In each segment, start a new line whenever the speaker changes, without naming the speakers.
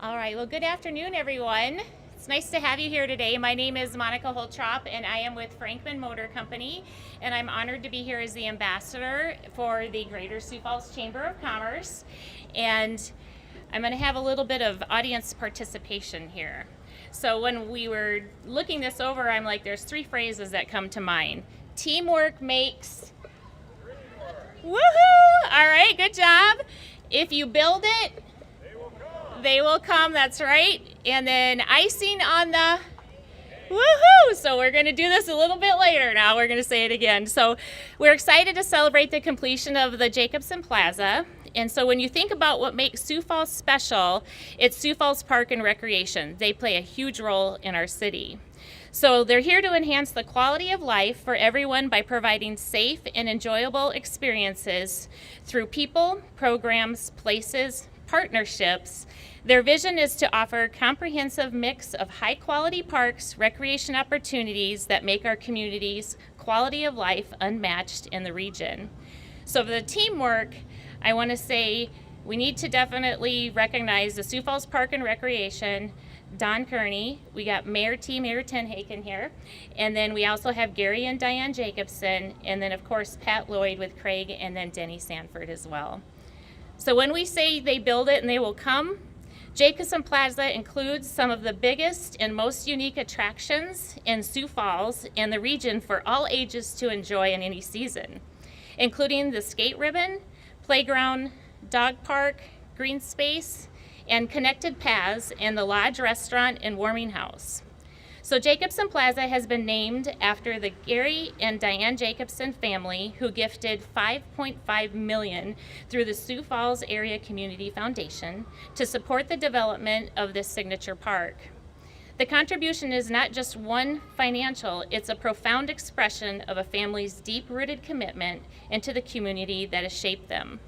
All right, well, good afternoon, everyone. It's nice to have you here today. My name is Monica Holtrop, and I am with Frankman Motor Company, and I'm honored to be here as the ambassador for the Greater Sioux Falls Chamber of Commerce. And I'm going to have a little bit of audience participation here. So when we were looking this over, I'm like, there's three phrases that come to mind. Teamwork makes... Woohoo! All right, good job. If you build it, they will come, that's right. And then icing on the woohoo! So we're going to do this a little bit later now. We're going to say it again. So we're excited to celebrate the completion of the Jacobson Plaza. And so when you think about what makes Sioux Falls special, it's Sioux Falls Park and Recreation. They play a huge role in our city. So they're here to enhance the quality of life for everyone by providing safe and enjoyable experiences through people, programs, places, partnerships. Their vision is to offer a comprehensive mix of high-quality parks, recreation opportunities that make our community's quality of life unmatched in the region. So for the teamwork, I want to say we need to definitely recognize the Sioux Falls Park and Recreation, Don Kearney, we got Mayor TenHaken here, and then we also have Gary and Diane Jacobson, and then of course Pat Lloyd with Craig, and then Denny Sanford as well. So when we say they build it and they will come, Jacobson Plaza includes some of the biggest and most unique attractions in Sioux Falls and the region for all ages to enjoy in any season, including the skate ribbon, playground, dog park, green space, and connected paths and the lodge restaurant and warming house. So Jacobson Plaza has been named after the Gary and Diane Jacobson family, who gifted $5.5 million through the Sioux Falls Area Community Foundation to support the development of this signature park. The contribution is not just one financial, it's a profound expression of a family's deep-rooted commitment into the community that has shaped them.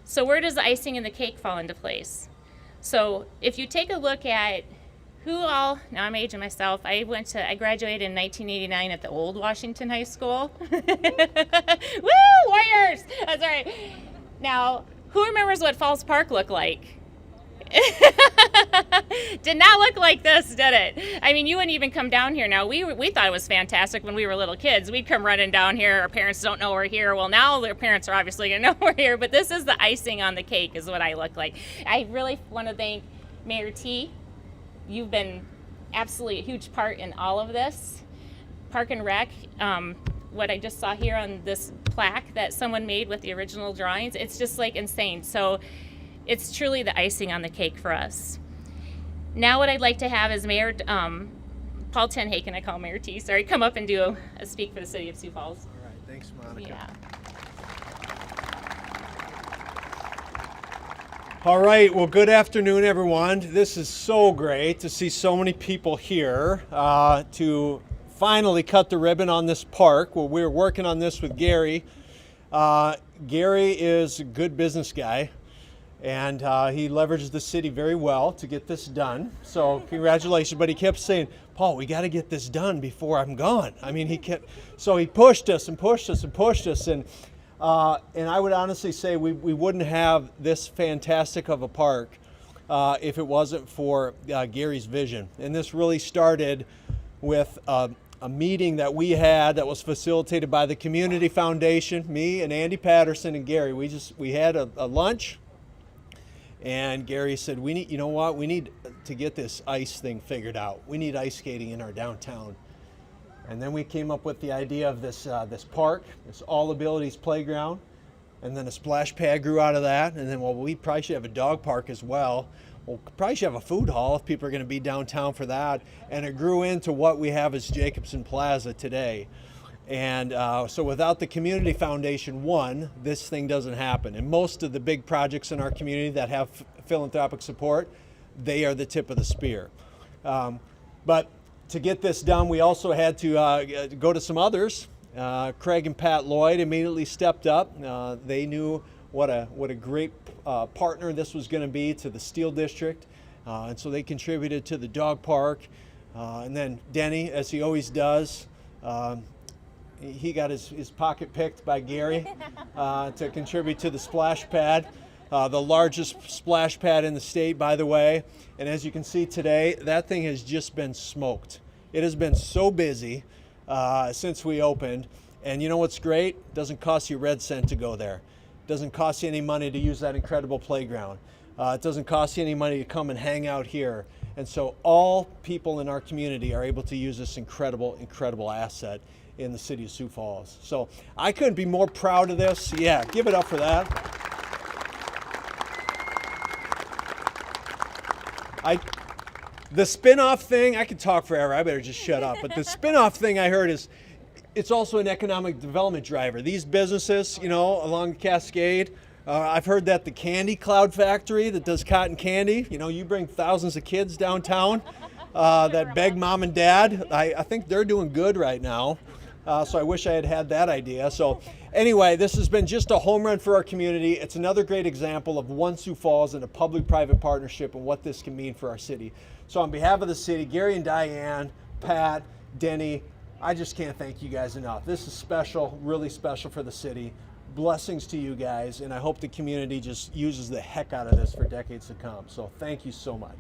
So where does the icing and the cake fall into place? So if you take a look at now I'm aging myself, I graduated in 1989 at the old Washington High School. Woo, Warriors! That's right. Now, who remembers what Falls Park looked like? Did not look like this, did it? I mean, you wouldn't even come down here now. We thought it was fantastic when we were little kids. We'd come running down here. Our parents don't know we're here. Well, now their parents are obviously going to know we're here, but this is the icing on the cake is what I look like. I really want to thank Mayor T. You've been absolutely a huge part in all of this. Park and Rec, what I just saw here on this plaque that someone made with the original drawings, it's just like insane. So it's truly the icing on the cake for us. Now what I'd like to have is Mayor Paul TenHaken, I call Mayor T, sorry, come up and do a speak for the city of Sioux Falls.
All right, thanks, Monica.
Yeah.
All right, well, good afternoon, everyone. This is so great to see so many people here to finally cut the ribbon on this park. Well, we're working on this with Gary. Gary is a good business guy, and he leverages the city very well to get this done. So congratulations, but he kept saying, Paul, we got to get this done before I'm gone. I mean, he pushed us and pushed us and pushed us, and I would honestly say we wouldn't have this fantastic of a park if it wasn't for Gary's vision. And this really started with a meeting that we had that was facilitated by the Community Foundation, me and Andy Patterson and Gary. We had a lunch, and Gary said, we need to get this ice thing figured out. We need ice skating in our downtown. And then we came up with the idea of this park, this All Abilities playground, and then a splash pad grew out of that. And then, well, we probably should have a dog park as well. Well, probably should have a food hall if people are going to be downtown for that. And it grew into what we have as Jacobson Plaza today. And so without the Community Foundation, this thing doesn't happen. And most of the big projects in our community that have philanthropic support, they are the tip of the spear. But to get this done, we also had to go to some others. Craig and Pat Lloyd immediately stepped up. They knew what a great partner this was going to be to the Steel District, and so they contributed to the dog park. And then Denny, as he always does, he got his pocket picked by Gary to contribute to the splash pad. The largest splash pad in the state, by the way. And as you can see today, that thing has just been smoked. It has been so busy since we opened. And you know what's great? It doesn't cost you a red cent to go there. It doesn't cost you any money to use that incredible playground. It doesn't cost you any money to come and hang out here. And so all people in our community are able to use this incredible, incredible asset in the city of Sioux Falls. So I couldn't be more proud of this. Yeah, give it up for that. The spin-off thing, I could talk forever, I better just shut up. But the spin-off thing I heard is, it's also an economic development driver. These businesses, you know, along the Cascade, I've heard that the Candy Cloud factory that does cotton candy, you know, you bring thousands of kids downtown that beg mom and dad. I think they're doing good right now. So I wish I had had that idea. So anyway, this has been just a home run for our community. It's another great example of One Sioux Falls and a public-private partnership and what this can mean for our city. So on behalf of the city, Gary and Diane, Pat, Denny, I just can't thank you guys enough. This is special, really special for the city. Blessings to you guys, and I hope the community just uses the heck out of this for decades to come. So thank you so much.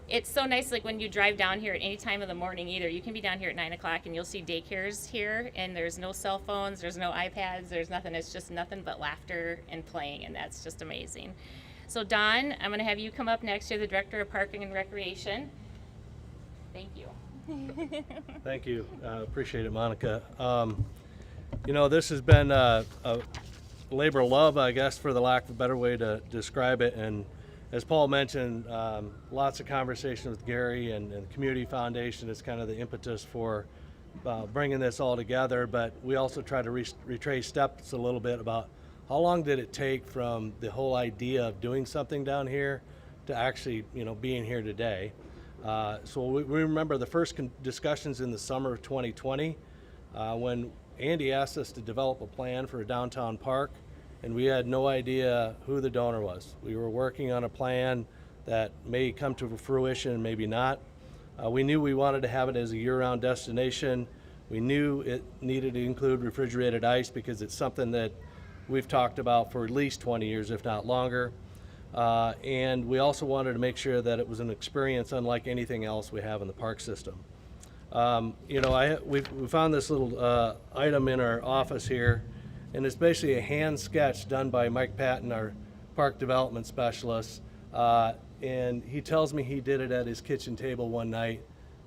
It's so nice, like when you drive down here at any time of the morning either. You can be down here at 9 o'clock and you'll see daycares here, and there's no cell phones, there's no iPads, there's nothing. It's just nothing but laughter and playing, and that's just amazing. So Don, I'm gonna have you come up next. You're the Director of Parking and Recreation. Thank you.
Thank you. Appreciate it, Monica. You know, this has been a labor of love, I guess, for the lack of a better way to describe it. And as Paul mentioned, lots of conversation with Gary and the Community Foundation is kind of the impetus for bringing this all together. But we also try to retrace steps a little bit about how long did it take from the whole idea of doing something down here to actually, you know, being here today. So we remember the first discussions in the summer of 2020 when Andy asked us to develop a plan for a downtown park, and we had no idea who the donor was. We were working on a plan that may come to fruition, maybe not. We knew we wanted to have it as a year-round destination. We knew it needed to include refrigerated ice because it's something that we've talked about for at least 20 years, if not longer. And we also wanted to make sure that it was an experience unlike anything else we have in the park system. You know, we found this little item in our office here, and it's basically a hand sketch done by Mike Patton, our park development specialist. And he tells me he did it at his kitchen table one night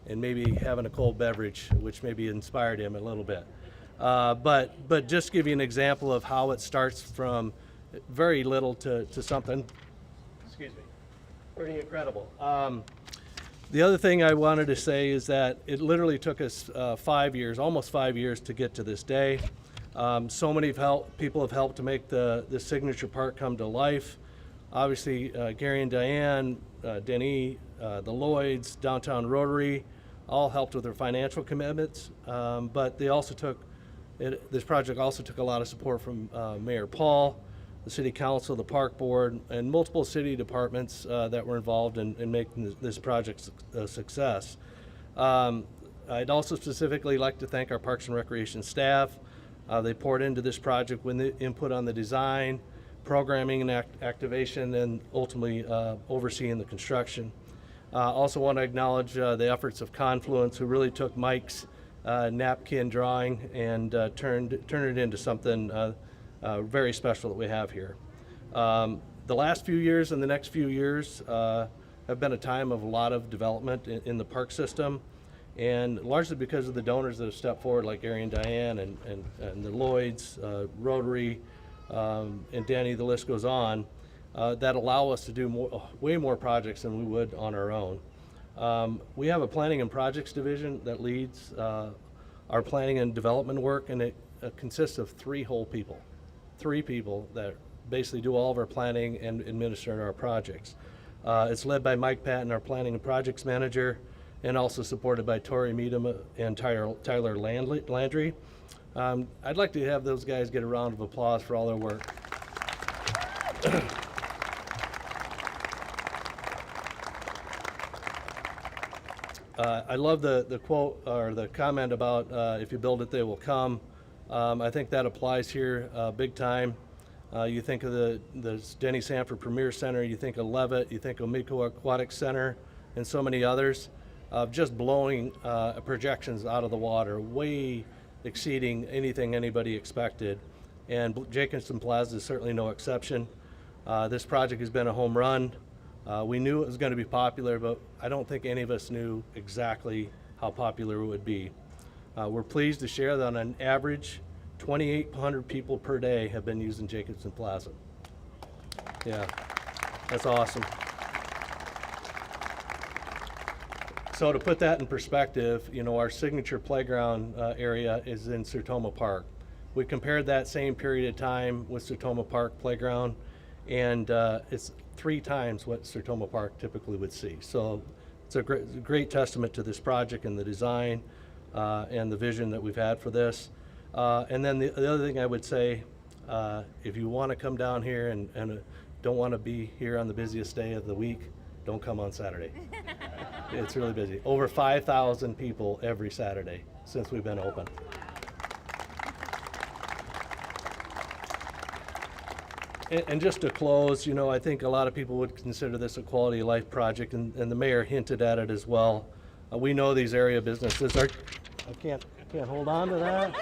and maybe having a cold beverage, which maybe inspired him a little bit. But just give you an example of how it starts from very little to something, excuse me, pretty incredible. The other thing I wanted to say is that it literally took us 5 years, almost 5 years to get to this day. So many people have helped to make the signature park come to life. Obviously, Gary and Diane, Denny, the Lloyds, Downtown Rotary, all helped with their financial commitments, but they also took, this project also took a lot of support from Mayor Paul, the City Council, the Park Board, and multiple city departments that were involved in making this project a success. I'd also specifically like to thank our Parks and Recreation staff. They poured into this project with the input on the design, programming and activation, and ultimately overseeing the construction. Also want to acknowledge the efforts of Confluence, who really took Mike's napkin drawing and turned it into something very special that we have here. The last few years and the next few years have been a time of a lot of development in the park system, and largely because of the donors that have stepped forward, like Gary and Diane and the Lloyds, Rotary, and Danny, the list goes on, that allow us to do way more projects than we would on our own. We have a planning and projects division that leads our planning and development work, and it consists of three people that basically do all of our planning and administer our projects. It's led by Mike Patton, our planning and projects manager, and also supported by Tori Meadham and Tyler Landry. I'd like to have those guys get a round of applause for all their work. I love the quote or the comment about if you build it, they will come. I think that applies here big time. You think of the Denny Sanford Premier Center, you think of Levitt, you think of Miko Aquatic Center, and so many others, just blowing projections out of the water, way exceeding anything anybody expected. And Jacobson Plaza is certainly no exception. This project has been a home run. We knew it was going to be popular, but I don't think any of us knew exactly how popular it would be. We're pleased to share that on an average, 2,800 people per day have been using Jacobson Plaza. Yeah, that's awesome. So to put that in perspective, you know, our signature playground area is in Sertoma Park. We compared that same period of time with Sertoma Park playground, and it's 3 times what Sertoma Park typically would see. So it's a great testament to this project and the design and the vision that we've had for this. And then the other thing I would say, if you want to come down here and don't want to be here on the busiest day of the week, don't come on Saturday. It's really busy. Over 5,000 people every Saturday since we've been open. And just to close, you know, I think a lot of people would consider this a quality of life project, and the mayor hinted at it as well. We know these area businesses are, I can't hold on to that.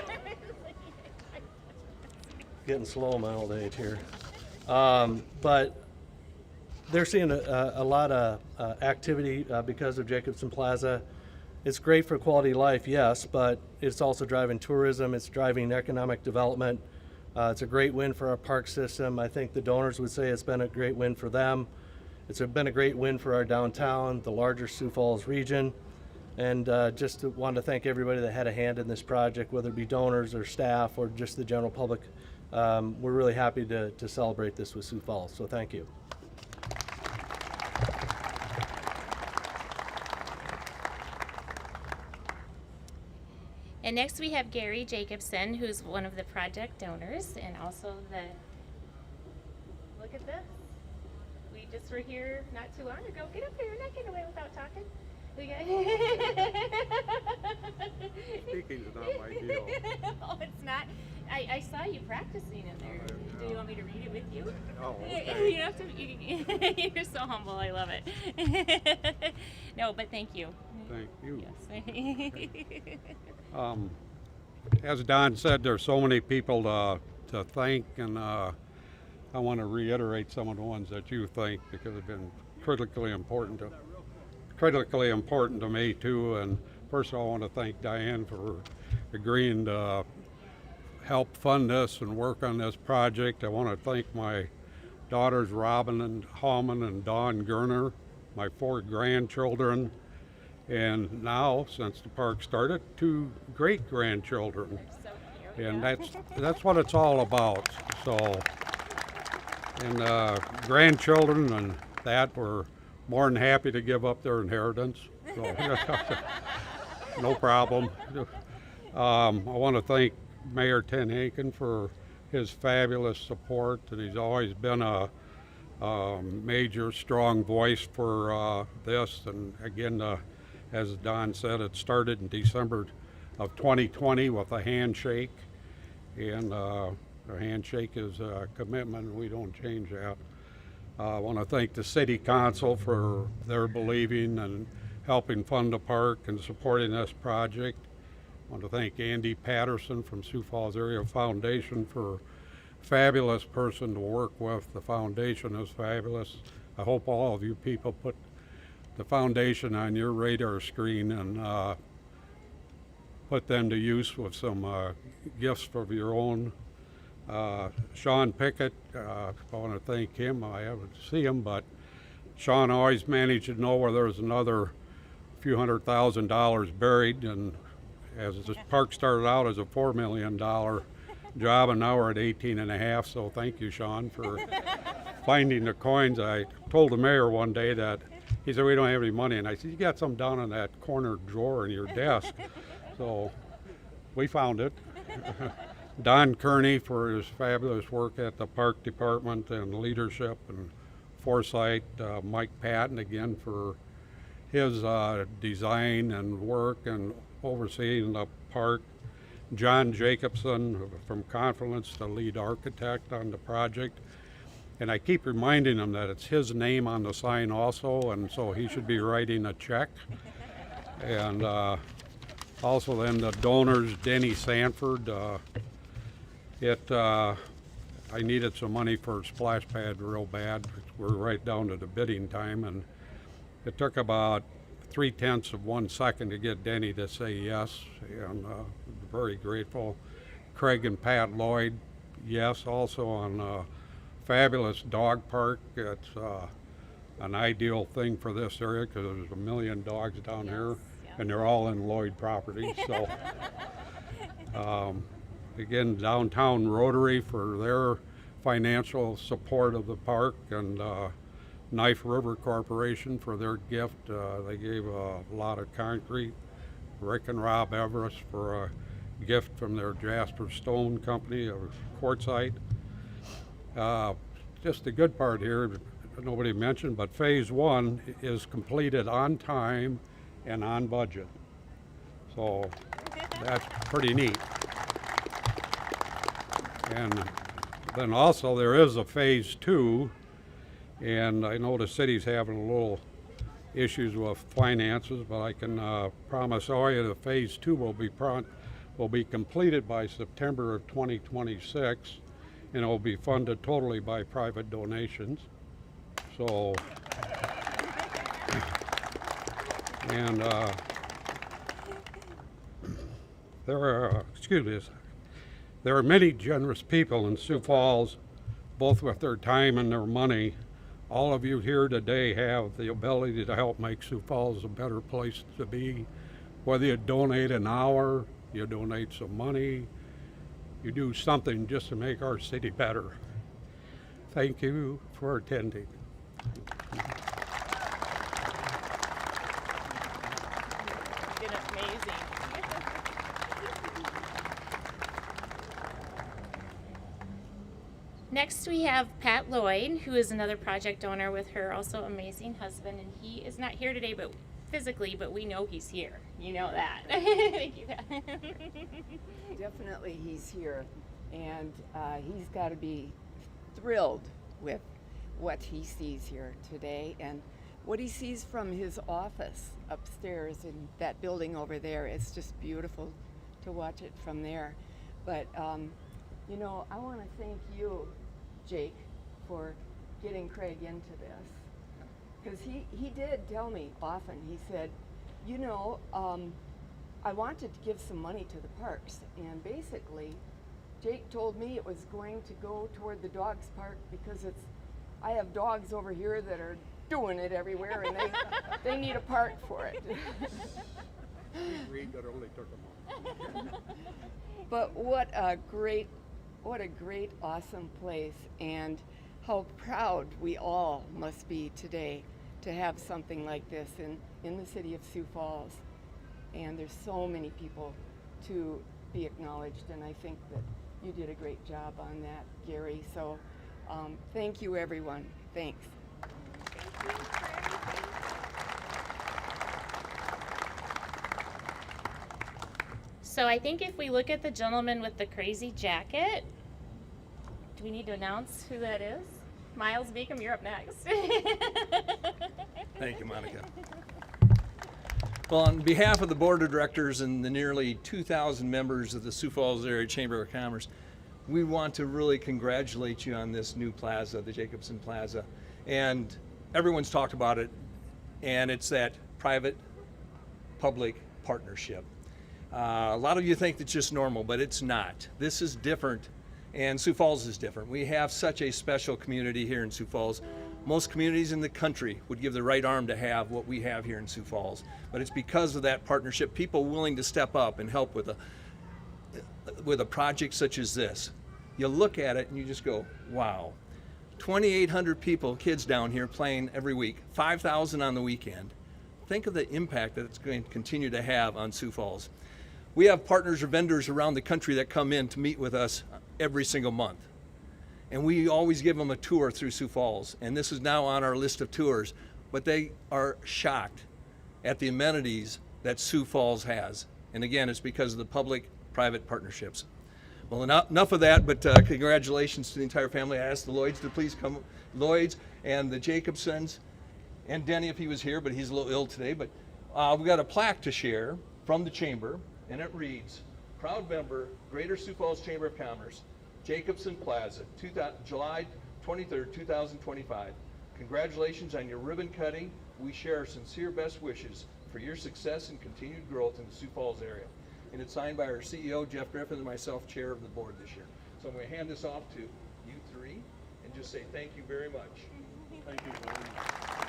Getting slow in my old age here. But they're seeing a lot of activity because of Jacobson Plaza. It's great for quality of life, yes, but it's also driving tourism, it's driving economic development. It's a great win for our park system. I think the donors would say it's been a great win for them. It's been a great win for our downtown, the larger Sioux Falls region. And just want to thank everybody that had a hand in this project, whether it be donors or staff or just the general public. We're really happy to celebrate this with Sioux Falls, so thank you.
And next we have Gary Jacobson, who's one of the project donors and also look at this. We just were here not too long ago. Get up here, you're not getting away without talking.
Speaking's not my deal.
Oh, it's not? I saw you practicing in there. Do you want me to read it with you?
Oh, okay.
You have to, you're so humble, I love it. No, but thank you.
Thank you.
Yes.
As Don said, there's so many people to thank, and I want to reiterate some of the ones that you thank because they've been critically important to me too. And first of all, I want to thank Diane for agreeing to help fund this and work on this project. I want to thank my daughters Robin and Hallman and Dawn Gerner, my 4 grandchildren, and now, since the park started, 2 great-grandchildren.
So cute.
And
Yeah.
that's what it's all about. So, and grandchildren and that were more than happy to give up their inheritance. So, no problem. I want to thank Mayor TenHaken for his fabulous support, and he's always been a major, strong voice for this. And again, as Don said, it started in December of 2020 with a handshake, and a handshake is a commitment, and we don't change that. I want to thank the City Council for their believing and helping fund the park and supporting this project. I want to thank Andy Patterson from Sioux Falls Area Foundation for a fabulous person to work with. The foundation is fabulous. I hope all of you people put the foundation on your radar screen and put them to use with some gifts of your own. Sean Pickett, I want to thank him. I haven't seen him, but Sean always managed to know where there's another few $100,000 buried, and as this park started out as a $4 million job, and now we're at 18.5. So thank you, Sean, for finding the coins. I told the mayor one day that he said, we don't have any money, and I said, you got some down in that corner drawer in your desk. So we found it. Don Kearney for his fabulous work at the park department and leadership and foresight. Mike Patton again for his design and work and overseeing the park. John Jacobson from Confluence, the lead architect on the project. And I keep reminding him that it's his name on the sign also, and so he should be writing a check. And also then the donors, Denny Sanford. I needed some money for a splash pad real bad. We're right down to the bidding time, and it took about 0.3 of 1 second to get Denny to say yes, and very grateful. Craig and Pat Lloyd, yes, also on fabulous dog park. It's an ideal thing for this area because there's 1 million dogs down here, and they're all in Lloyd property. So again, Downtown Rotary for their financial support of the park, and Knife River Corporation for their gift. They gave a lot of concrete. Rick and Rob Everest for a gift from their Jasper Stone Company of quartzite. Just the good part here, nobody mentioned, but phase 1 is completed on time and on budget. So that's pretty neat. And then also there is a phase 2, and I know the city's having a little issues with finances, but I can promise all you the phase 2 will be completed by September of 2026, and it will be funded totally by private donations. So, and there are many generous people in Sioux Falls, both with their time and their money. All of you here today have the ability to help make Sioux Falls a better place to be. Whether you donate an hour, you donate some money, you do something just to make our city better. Thank you for attending.
You did amazing. Next we have Pat Lloyd, who is another project owner with her also amazing husband, and he is not here today but physically, but we know he's here. You know that. Thank you, Pat.
Definitely he's here, and he's got to be thrilled with what he sees here today and what he sees from his office upstairs in that building over there. It's just beautiful to watch it from there. But you know, I want to thank you, Jake, for getting Craig into this, because he did tell me often. He said, you know, I wanted to give some money to the parks, and basically Jake told me it was going to go toward the dogs park because I have dogs over here that are doing it everywhere, and they need a park for it.
We agreed that it only took a month.
But what a great, awesome place, and how proud we all must be today to have something like this in the city of Sioux Falls. And there's so many people to be acknowledged, and I think that you did a great job on that, Gary. So thank you, everyone. Thanks.
Thank you for everything. So I think if we look at the gentleman with the crazy jacket, do we need to announce who that is? Miles Beacom, you're up next.
Thank you, Monica. Well, on behalf of the Board of Directors and the nearly 2,000 members of the Sioux Falls Area Chamber of Commerce, we want to really congratulate you on this new plaza, the Jacobson Plaza. And everyone's talked about it, and it's that private-public partnership. A lot of you think it's just normal, but it's not. This is different, and Sioux Falls is different. We have such a special community here in Sioux Falls. Most communities in the country would give the right arm to have what we have here in Sioux Falls, but it's because of that partnership, people willing to step up and help with a project such as this. You look at it and you just go, wow. 2,800 people, kids down here playing every week, 5,000 on the weekend. Think of the impact that it's going to continue to have on Sioux Falls. We have partners or vendors around the country that come in to meet with us every single month. And we always give them a tour through Sioux Falls. And this is now on our list of tours. But they are shocked at the amenities that Sioux Falls has. And again, it's because of the public-private partnerships. Well, enough of that, but congratulations to the entire family. I asked the Lloyds to please come, Lloyds and the Jacobsons, and Denny if he was here, but he's a little ill today. But we've got a plaque to share from the Chamber, and it reads, proud member, Greater Sioux Falls Chamber of Commerce, Jacobson Plaza, July 23rd, 2025. Congratulations on your ribbon cutting. We share our sincere best wishes for your success and continued growth in the Sioux Falls area. And it's signed by our CEO, Jeff Griffin, and myself, chair of the board this year. So I'm going to hand this off to you three and just say thank you very much.
Thank you.